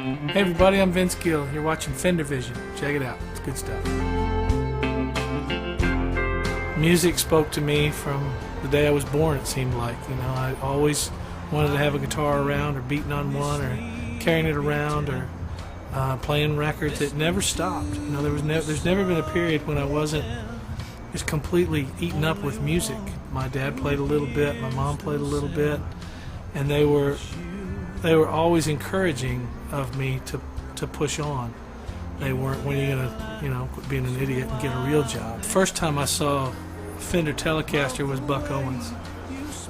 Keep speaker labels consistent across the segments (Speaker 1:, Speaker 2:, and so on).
Speaker 1: Hey everybody, I'm Vince Gill. You're watching Fender Vision. Check it out. It's good stuff. Music spoke to me from the day I was born, it seemed like. You know, I always wanted to have a guitar around, or beating on one, or carrying it around, or playing records. It never stopped. You know, there's never been a period when I wasn't just completely eaten up with music. My dad played a little bit, my mom played a little bit, and they were always encouraging of me to push on. They weren't, when are you gonna, you know, quit being an idiot and get a real job. First time I saw a Fender Telecaster was Buck Owens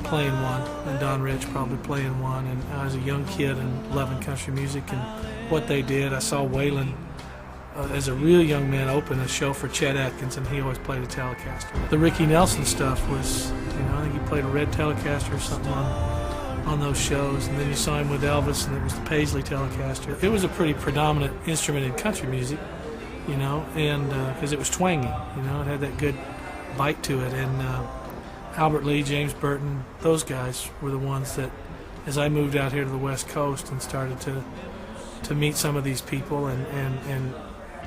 Speaker 1: playing one, and Don Rich probably playing one, and I was a young kid and loving country music and what they did. I saw Waylon as a real young man open a show for Chet Atkins, and he always played a Telecaster. The Ricky Nelson stuff was, you know, I think he played a red Telecaster or something on those shows, and then you saw him with Elvis, and it was the Paisley Telecaster. It was a pretty predominant instrument in country music, you know, and because it was twangy, you know, it had that good bite to it. And Albert Lee, James Burton, those guys were the ones that, as I moved out here to the West Coast and started to meet some of these people and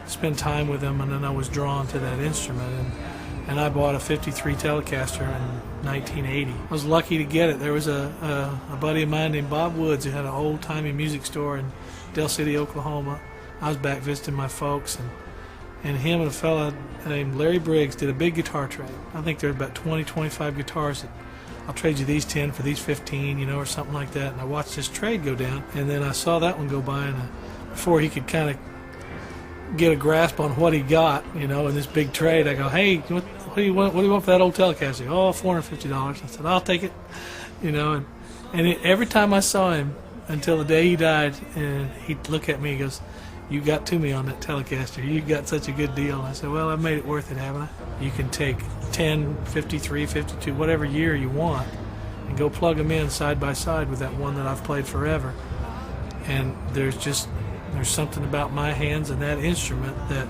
Speaker 1: spend time with them, and then I was drawn to that instrument. And I bought a 53 Telecaster in 1980. I was lucky to get it. There was a buddy of mine named Bob Woods who had an old-timey music store in Del City, Oklahoma. I was back visiting my folks, and him and a fella named Larry Briggs did a big guitar trade. I think there were about 20, 25 guitars that I'll trade you these 10 for these 15, you know, or something like that. And I watched this trade go down, and then I saw that one go by, and before he could kind of get a grasp on what he got, you know, in this big trade, I go, hey, what do you want? What do you want for that old Telecaster? Oh, $450. I said, I'll take it, you know. And every time I saw him until the day he died, and he'd look at me, he goes, you got to me on that Telecaster. You got such a good deal. I said, well, I've made it worth it, haven't I? You can take 10, 53, 52, whatever year you want, and go plug them in side by side with that one that I've played forever. And there's something about my hands and that instrument that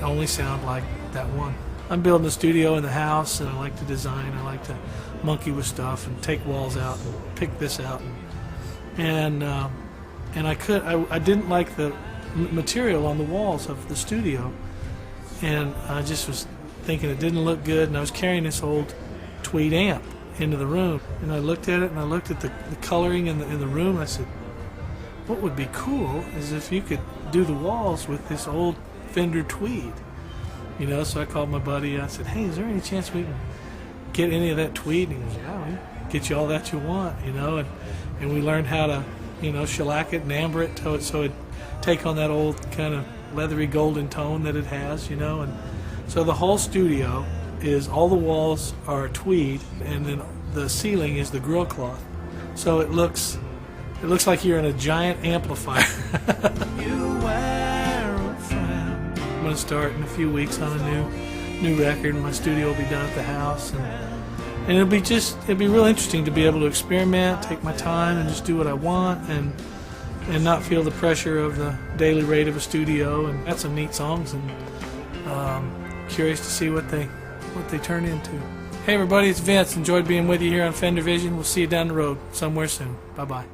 Speaker 1: only sound like that one. I'm building a studio in the house, and I like to design. I like to monkey with stuff and take walls out and pick this out, and I didn't like the material on the walls of the studio, and I just was thinking it didn't look good. And I was carrying this old tweed amp into the room, and I looked at it, and I looked at the coloring in the room, and I said, what would be cool is if you could do the walls with this old Fender tweed, you know. So I called my buddy. I said, hey, is there any chance we can get any of that tweed? And he goes, yeah, we can get you all that you want, you know. And we learned how to, you know, shellac it and amber it so it'd take on that old kind of leathery golden tone that it has, you know. And so the whole studio is, all the walls are tweed, and then the ceiling is the grill cloth, so it looks like you're in a giant amplifier. I'm going to start in a few weeks on a new record, and my studio will be done at the house, and it'll be real interesting to be able to experiment, take my time, and just do what I want, and not feel the pressure of the daily rate of a studio. And got some neat songs, and curious to see what they turn into. Hey everybody, it's Vince. Enjoyed being with you here on Fender Vision. We'll see you down the road somewhere soon. Bye bye.